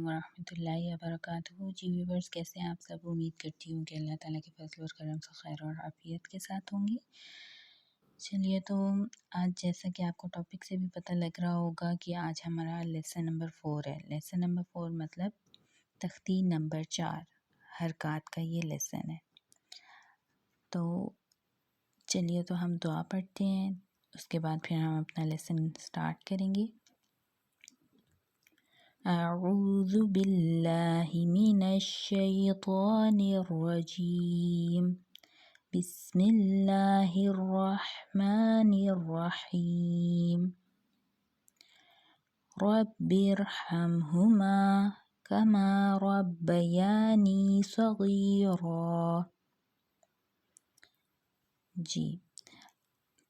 ورحمۃ اللہ وبرکاتہ۔ جی ویورز، کیسے ہیں آپ سب؟ امید کرتی ہوں کہ اللہ تعالیٰ کے فضل اور کرم سے خیر اور عافیت کے ساتھ ہوں گے۔ چلیے، تو آج جیسا کہ آپ کو ٹاپک سے بھی پتہ لگ رہا ہوگا کہ آج ہمارا لیسن نمبر 4 ہے۔ لیسن نمبر 4 مطلب تختی نمبر 4، حرکات کا یہ لیسن ہے۔ تو چلیے، تو ہم دعا پڑھتے ہیں، اس کے بعد پھر ہم اپنا لیسن سٹارٹ کریں گے۔ اعوذ باللہ من الشیطان الرجیم، بسم اللہ الرحمن الرحیم، رب ارحمہما کما ربیانی صغیرا۔ جی،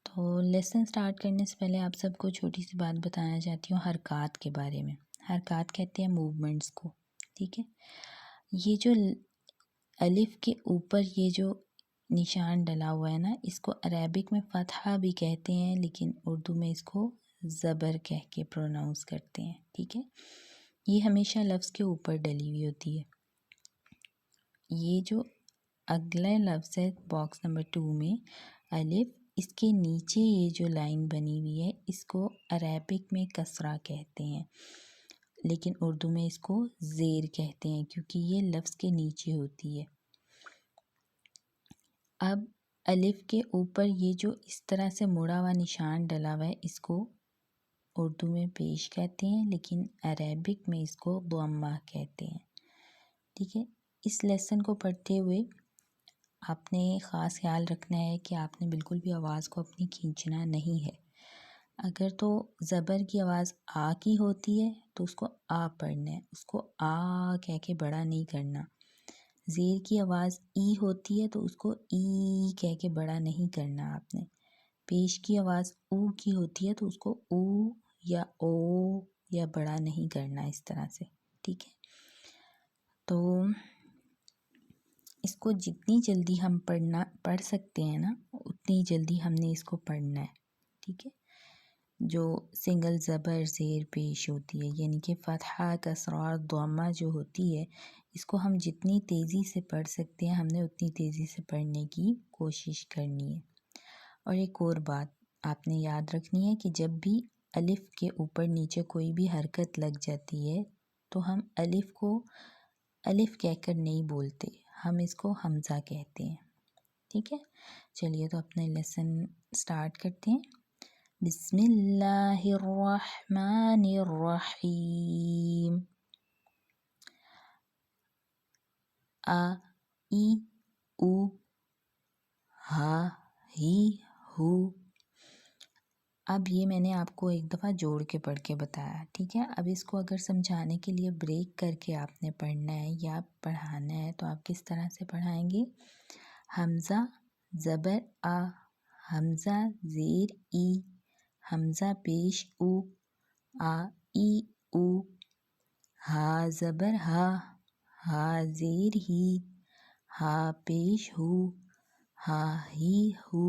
تو لیسن سٹارٹ کرنے سے پہلے آپ سب کو چھوٹی سی بات بتانا چاہتی ہوں حرکات کے بارے میں۔ حرکات کہتے ہیں موومنٹس کو، ٹھیک ہے؟ یہ جو الف کے اوپر یہ جو نشان ڈلا ہوا ہے نا، اس کو عربک میں فتحہ بھی کہتے ہیں، لیکن اردو میں اس کو زبر کہہ کے پروناؤنس کرتے ہیں، ٹھیک ہے؟ یہ ہمیشہ لفظ کے اوپر ڈلی ہوئی ہوتی ہے۔ یہ جو اگلا لفظ ہے باکس نمبر 2 میں الف، اس کے نیچے یہ جو لائن بنی ہوئی ہے اس کو عربک میں کسرہ کہتے ہیں، لیکن اردو میں اس کو زیر کہتے ہیں کیونکہ یہ لفظ کے نیچے ہوتی ہے۔ اب الف کے اوپر یہ جو اس طرح سے مڑا ہوا نشان ڈلا ہوا ہے اس کو اردو میں پیش کہتے ہیں، لیکن عربک میں اس کو ضمہ کہتے ہیں، ٹھیک ہے؟ اس لیسن کو پڑھتے ہوئے آپ نے خاص خیال رکھنا ہے کہ آپ نے بالکل بھی آواز کو اپنی کھینچنا نہیں ہے۔ اگر تو زبر کی آواز آ کی ہوتی ہے تو اس کو آ پڑھنا ہے، اس کو آ کہہ کے بڑا نہیں کرنا۔ زیر کی آواز ای ہوتی ہے تو اس کو ای کہہ کے بڑا نہیں کرنا آپ نے۔ پیش کی آواز او کی ہوتی ہے تو اس کو او یا او یا بڑا نہیں کرنا، اس طرح سے، ٹھیک ہے؟ تو اس کو جتنی جلدی ہم پڑھ سکتے ہیں نا، اتنی جلدی ہم نے اس کو پڑھنا ہے، ٹھیک ہے؟ جو سنگل زبر زیر پیش ہوتی ہے، یعنی کہ فتحہ کسرہ اور ضمہ جو ہوتی ہے، اس کو ہم جتنی تیزی سے پڑھ سکتے ہیں ہم نے اتنی تیزی سے پڑھنے کی کوشش کرنی ہے۔ اور ایک اور بات آپ نے یاد رکھنی ہے کہ جب بھی الف کے اوپر نیچے کوئی بھی حرکت لگ جاتی ہے تو ہم الف کو الف کہہ کر نہیں بولتے، ہم اس کو حمزہ کہتے ہیں، ٹھیک ہے؟ چلیے، تو اپنے لیسن سٹارٹ کرتے ہیں۔ بسم اللہ الرحمن الرحیم، آ ای او ہا ہی ہو۔ اب یہ میں نے آپ کو ایک دفعہ جوڑ کے پڑھ کے بتایا، ٹھیک ہے؟ اب اس کو اگر سمجھانے کے لیے بریک کر کے آپ نے پڑھنا ہے یا پڑھانا ہے تو آپ کس طرح سے پڑھائیں گے؟ حمزہ زبر آ، حمزہ زیر ای، حمزہ پیش او، آ ای او، ہا زبر ہا، ہا زیر ہی، ہا پیش ہو، ہا ہی ہو۔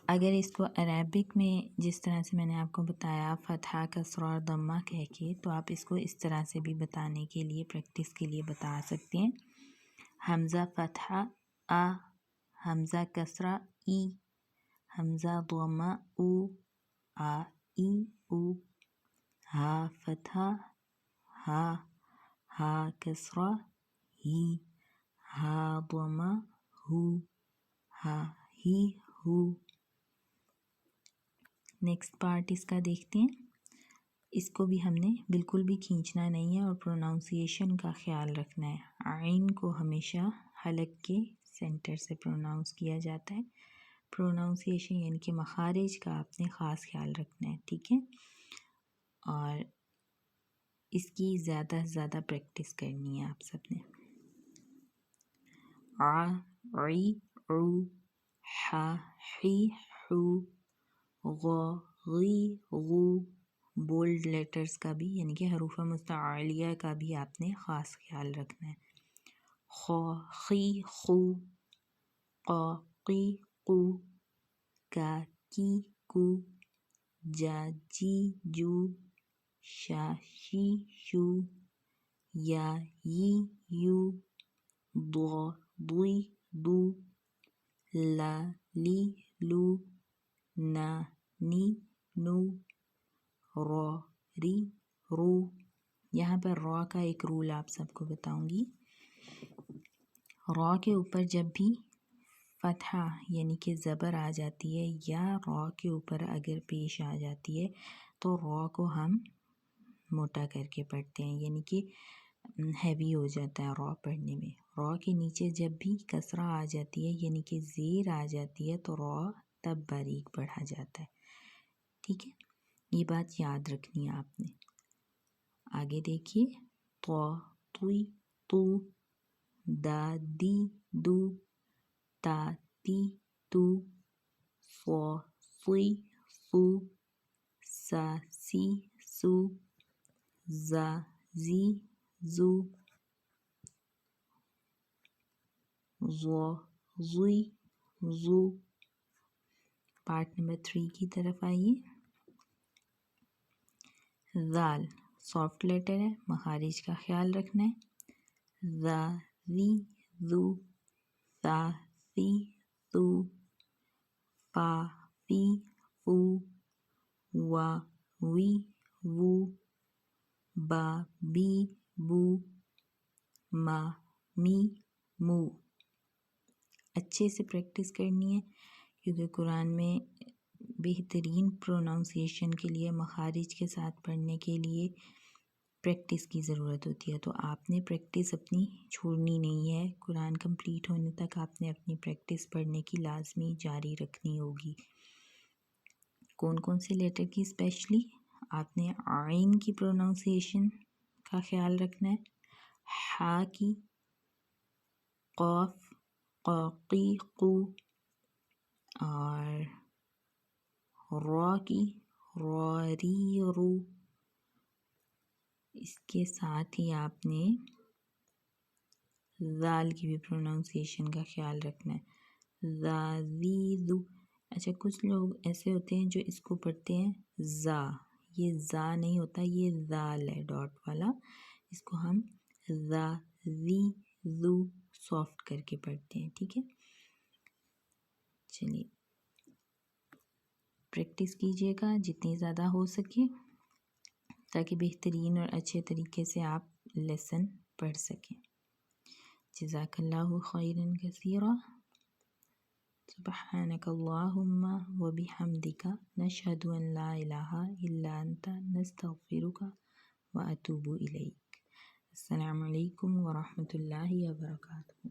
اگر اس کو عربک میں جس طرح سے میں نے آپ کو بتایا فتحہ کسرہ اور ضمہ کہہ کے، تو آپ اس کو اس طرح سے بھی بتانے کے لیے پریکٹس کے لیے بتا سکتے ہیں۔ حمزہ فتحہ آ، حمزہ کسرہ ای، حمزہ ضمہ او، آ ای او، ہا فتحہ ہا، ہا کسرہ ہی، ہا ضمہ ہو، ہا ہی ہو۔ نیکسٹ پارٹ اس کا دیکھتے ہیں۔ اس کو بھی ہم نے بالکل بھی کھینچنا نہیں ہے اور پروناؤنسیشن کا خیال رکھنا ہے۔ عین کو ہمیشہ حلق کے سینٹر سے پروناؤنس کیا جاتا ہے۔ پروناؤنسیشن یعنی کہ مخارج کا آپ نے خاص خیال رکھنا ہے، ٹھیک ہے؟ اور اس کی زیادہ سے زیادہ پریکٹس کرنی ہے آپ سب نے۔ ع عی عو، ح حی حو، غ غی غو۔ بولڈ لیٹرز کا بھی یعنی کہ حروف مستعلیہ کا بھی آپ نے خاص خیال رکھنا ہے۔ خ خی خو، ق قی قو، کا کی کو، جا جی جو، شا شی شو یا یی یو ضا ضی ضو لا لی لو نا نی نو را ری رو. یہاں پر را کا ایک رول آپ سب کو بتاؤں گی. را کے اوپر جب بھی فتحہ یعنی کہ زبر آ جاتی ہے یا را کے اوپر اگر پیش آ جاتی ہے تو را کو ہم موٹا کر کے پڑھتے ہیں، یعنی کہ ہیوی ہو جاتا ہے را پڑھنے میں. را کے نیچے جب بھی کسرہ آ جاتی ہے یعنی کہ زیر آ جاتی ہے تو را تب باریک پڑھا جاتا ہے. ٹھیک ہے، یہ بات یاد رکھنی ہے آپ نے. آگے دیکھیے، تو توئی تو دا دی دو تا تی تو صو صوئی صو سا سی سو زا زی زو زو زوئی زو. پارٹ نمبر 3 کی طرف آئیے. ذال سافٹ لیٹر ہے، مخارج کا خیال رکھنا ہے. ذا ذی ذو ثا ثی ثو فا فی فو وا وی وو با بی بو ما می مو. اچھے سے پریکٹس کرنی ہے کیونکہ قرآن میں بہترین پروناؤنسیشن کے لیے مخارج کے ساتھ پڑھنے کے لیے پریکٹس کی ضرورت ہوتی ہے. تو آپ نے پریکٹس اپنی چھوڑنی نہیں ہے، قرآن کمپلیٹ ہونے تک آپ نے اپنی پریکٹس پڑھنے کی لازمی جاری رکھنی ہوگی. کون کون سے لیٹر کی اسپیشلی آپ نے عین کی پروناؤنسیشن کا خیال رکھنا ہے، ہا کی، قاف قاقی قو، اور را کی را ری رو. اس کے ساتھ ہی آپ نے ذال کی بھی پروناؤنسیشن کا خیال رکھنا ہے، ذا ذی ذو. اچھا، کچھ لوگ ایسے ہوتے ہیں جو اس کو پڑھتے ہیں زا، یہ زا نہیں ہوتا، یہ ذال ہے ڈاٹ والا. اس کو ہم ذا ذی ذو سافٹ کر کے پڑھتے ہیں. ٹھیک ہے، چلیے پریکٹس کیجیے گا جتنی زیادہ ہو سکے تاکہ بہترین اور اچھے طریقے سے آپ لیسن پڑھ سکیں. جزاک اللہ خیرا کثیرا. سبحانک اللہم و بحمدک نشہد ان لا الہ الا انت نستغفرک و اتوب الیک. السلام علیکم ورحمۃ اللہ وبرکاتہ.